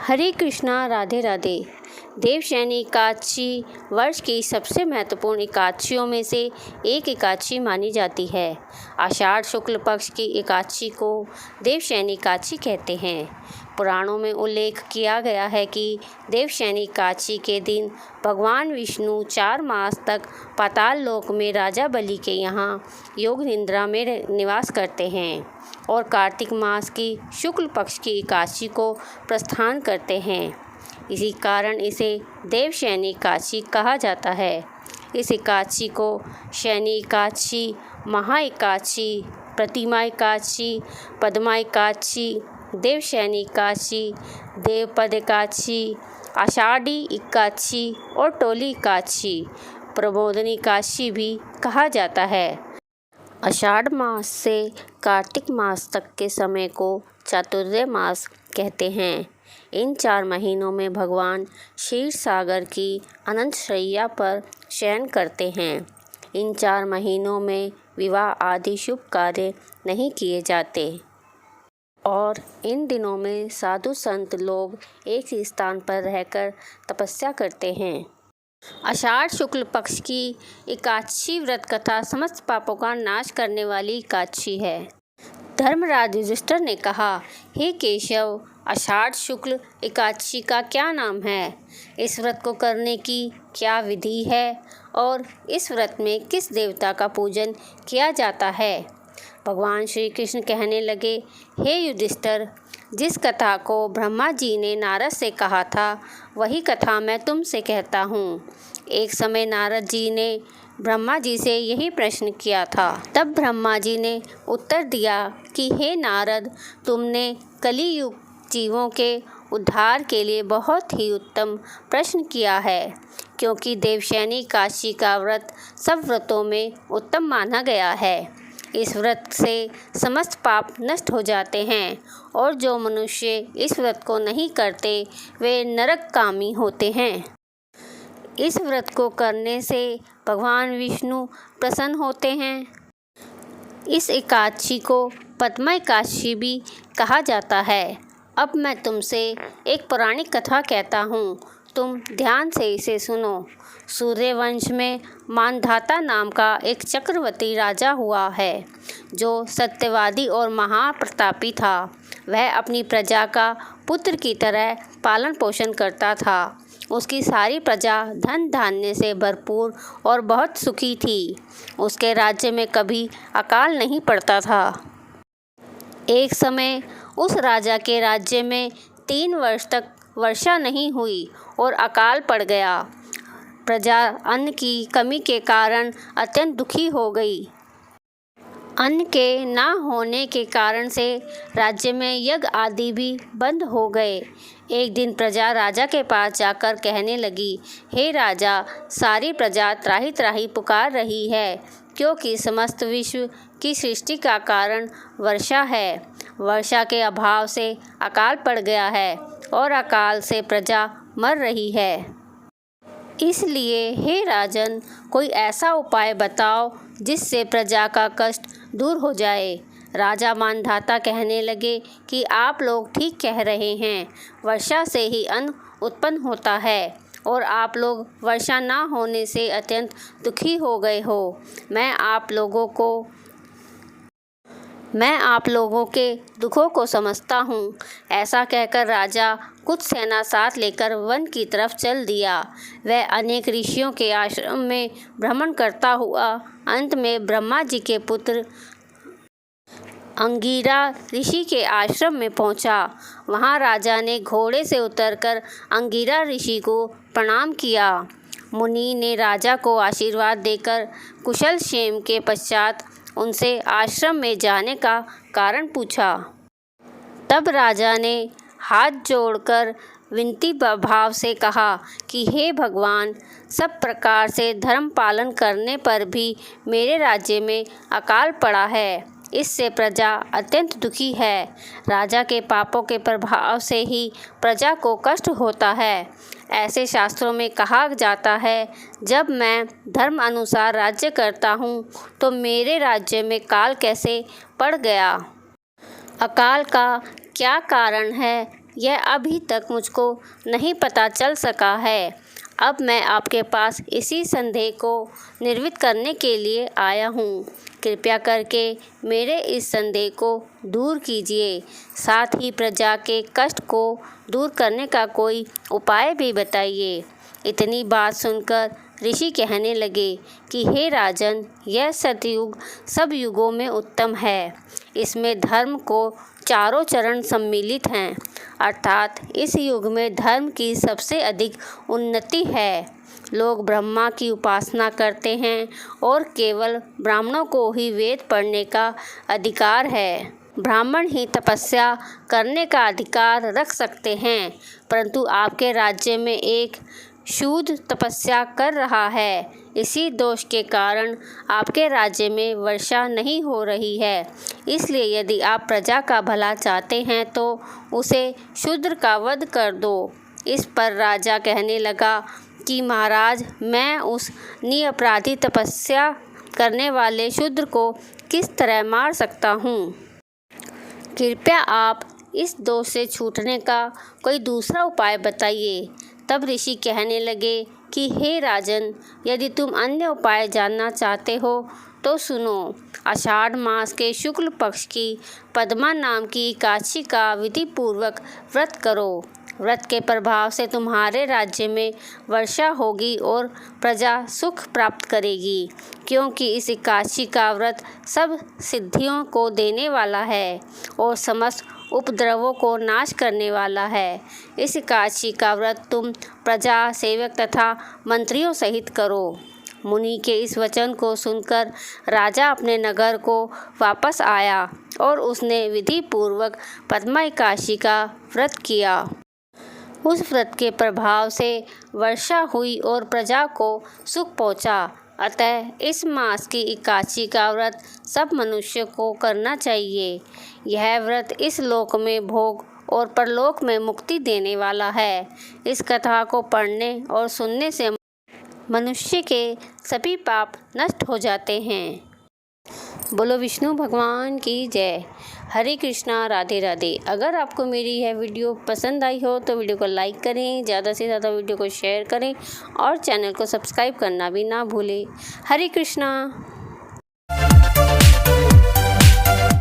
हरे कृष्णा, राधे राधे। देवशयनी एकादशी वर्ष की सबसे महत्वपूर्ण एकादशियों में से एक एकादशी मानी जाती है। आषाढ़ शुक्ल पक्ष की एकादशी को देवशयनी एकादशी कहते हैं। पुराणों में उल्लेख किया गया है कि देवशयनी एकादशी के दिन भगवान विष्णु 4 मास तक पाताल लोक में राजा बलि के यहाँ योग निद्रा में निवास करते हैं और कार्तिक मास की शुक्ल पक्ष की एकादशी को प्रस्थान करते हैं। इसी कारण इसे देवशयनी एकादशी कहा जाता है। इस एकादशी को शयनी एकादशी, महा एकादशी, प्रतिमा एकादशी, पद्मा एकादशी, देवशयनी एकादशी, देवपद एकादशी, आषाढ़ी एकादशी और टोली एकादशी, प्रबोधनी एकादशी भी कहा जाता है। आषाढ़ मास से कार्तिक मास तक के समय को चातुर्मास्य मास कहते हैं। इन 4 महीनों में भगवान क्षीर सागर की अनंत शैया पर शयन करते हैं। इन 4 महीनों में विवाह आदि शुभ कार्य नहीं किए जाते और इन दिनों में साधु संत लोग एक ही स्थान पर रहकर तपस्या करते हैं। आषाढ़ शुक्ल पक्ष की एकादशी व्रत कथा समस्त पापों का नाश करने वाली एकादशी है। धर्मराज युधिष्ठिर ने कहा, हे केशव, आषाढ़ शुक्ल एकादशी का क्या नाम है? इस व्रत को करने की क्या विधि है और इस व्रत में किस देवता का पूजन किया जाता है? भगवान श्री कृष्ण कहने लगे, हे युधिष्ठिर, जिस कथा को ब्रह्मा जी ने नारद से कहा था वही कथा मैं तुमसे कहता हूँ। एक समय नारद जी ने ब्रह्मा जी से यही प्रश्न किया था। तब ब्रह्मा जी ने उत्तर दिया कि हे नारद, तुमने कलियुग जीवों के उद्धार के लिए बहुत ही उत्तम प्रश्न किया है, क्योंकि देवशयनी एकादशी का व्रत सब व्रतों में उत्तम माना गया है। इस व्रत से समस्त पाप नष्ट हो जाते हैं और जो मनुष्य इस व्रत को नहीं करते वे नरकगामी होते हैं। इस व्रत को करने से भगवान विष्णु प्रसन्न होते हैं। इस एकादशी को पद्मा एकादशी भी कहा जाता है। अब मैं तुमसे एक पौराणिक कथा कहता हूँ, तुम ध्यान से इसे सुनो। सूर्यवंश में मानधाता नाम का एक चक्रवर्ती राजा हुआ है, जो सत्यवादी और महाप्रतापी था। वह अपनी प्रजा का पुत्र की तरह पालन पोषण करता था। उसकी सारी प्रजा धन धान्य से भरपूर और बहुत सुखी थी। उसके राज्य में कभी अकाल नहीं पड़ता था। एक समय उस राजा के राज्य में 3 वर्ष तक वर्षा नहीं हुई और अकाल पड़ गया। प्रजा अन्न की कमी के कारण अत्यंत दुखी हो गई। अन्न के न होने के कारण से राज्य में यज्ञ आदि भी बंद हो गए। एक दिन प्रजा राजा के पास जाकर कहने लगी, हे राजा, सारी प्रजा त्राही त्राही पुकार रही है, क्योंकि समस्त विश्व की सृष्टि का कारण वर्षा है। वर्षा के अभाव से अकाल पड़ गया है और अकाल से प्रजा मर रही है। इसलिए हे राजन, कोई ऐसा उपाय बताओ जिससे प्रजा का कष्ट दूर हो जाए। राजा मानधाता कहने लगे कि आप लोग ठीक कह रहे हैं, वर्षा से ही अन्न उत्पन्न होता है और आप लोग वर्षा ना होने से अत्यंत दुखी हो गए हो। मैं आप लोगों के दुखों को समझता हूँ। ऐसा कहकर राजा कुछ सेना साथ लेकर वन की तरफ चल दिया। वह अनेक ऋषियों के आश्रम में भ्रमण करता हुआ अंत में ब्रह्मा जी के पुत्र अंगिरा ऋषि के आश्रम में पहुँचा। वहाँ राजा ने घोड़े से उतरकर अंगिरा ऋषि को प्रणाम किया। मुनि ने राजा को आशीर्वाद देकर कुशल क्षेम के पश्चात उनसे आश्रम में जाने का कारण पूछा। तब राजा ने हाथ जोड़कर विनती भाव से कहा कि हे भगवान, सब प्रकार से धर्म पालन करने पर भी मेरे राज्य में अकाल पड़ा है। इससे प्रजा अत्यंत दुखी है। राजा के पापों के प्रभाव से ही प्रजा को कष्ट होता है। ऐसे शास्त्रों में कहा जाता है, जब मैं धर्म अनुसार राज्य करता हूँ तो मेरे राज्य में काल कैसे पड़ गया। अकाल का क्या कारण है यह अभी तक मुझको नहीं पता चल सका है। अब मैं आपके पास इसी संदेह को निर्वित करने के लिए आया हूँ। कृपया करके मेरे इस संदेह को दूर कीजिए, साथ ही प्रजा के कष्ट को दूर करने का कोई उपाय भी बताइए। इतनी बात सुनकर ऋषि कहने लगे कि हे राजन, यह सतयुग सब युगों में उत्तम है। इसमें धर्म को चारों चरण सम्मिलित हैं, अर्थात इस युग में धर्म की सबसे अधिक उन्नति है। लोग ब्रह्मा की उपासना करते हैं और केवल ब्राह्मणों को ही वेद पढ़ने का अधिकार है। ब्राह्मण ही तपस्या करने का अधिकार रख सकते हैं, परंतु आपके राज्य में एक शूद्र तपस्या कर रहा है। इसी दोष के कारण आपके राज्य में वर्षा नहीं हो रही है। इसलिए यदि आप प्रजा का भला चाहते हैं तो उसे शूद्र का वध कर दो। इस पर राजा कहने लगा कि महाराज, मैं उस निरपराधी तपस्या करने वाले शूद्र को किस तरह मार सकता हूँ? कृपया आप इस दोष से छूटने का कोई दूसरा उपाय बताइए। तब ऋषि कहने लगे कि हे राजन, यदि तुम अन्य उपाय जानना चाहते हो तो सुनो। आषाढ़ मास के शुक्ल पक्ष की पद्मा नाम की एकादशी का विधि पूर्वक व्रत करो। व्रत के प्रभाव से तुम्हारे राज्य में वर्षा होगी और प्रजा सुख प्राप्त करेगी, क्योंकि इस एकादशी का व्रत सब सिद्धियों को देने वाला है और समस्त उपद्रवों को नाश करने वाला है। इस एकादशी का व्रत तुम प्रजा, सेवक तथा मंत्रियों सहित करो। मुनि के इस वचन को सुनकर राजा अपने नगर को वापस आया और उसने विधि पूर्वक पद्मा एकादशी का व्रत किया। उस व्रत के प्रभाव से वर्षा हुई और प्रजा को सुख पहुँचा। अतः इस मास की एकादशी का व्रत सब मनुष्य को करना चाहिए। यह व्रत इस लोक में भोग और परलोक में मुक्ति देने वाला है। इस कथा को पढ़ने और सुनने से मनुष्य के सभी पाप नष्ट हो जाते हैं। बोलो विष्णु भगवान की जय। हरे कृष्णा, राधे राधे। अगर आपको मेरी यह वीडियो पसंद आई हो तो वीडियो को लाइक करें, ज़्यादा से ज़्यादा वीडियो को शेयर करें और चैनल को सब्सक्राइब करना भी ना भूलें। हरे कृष्णा।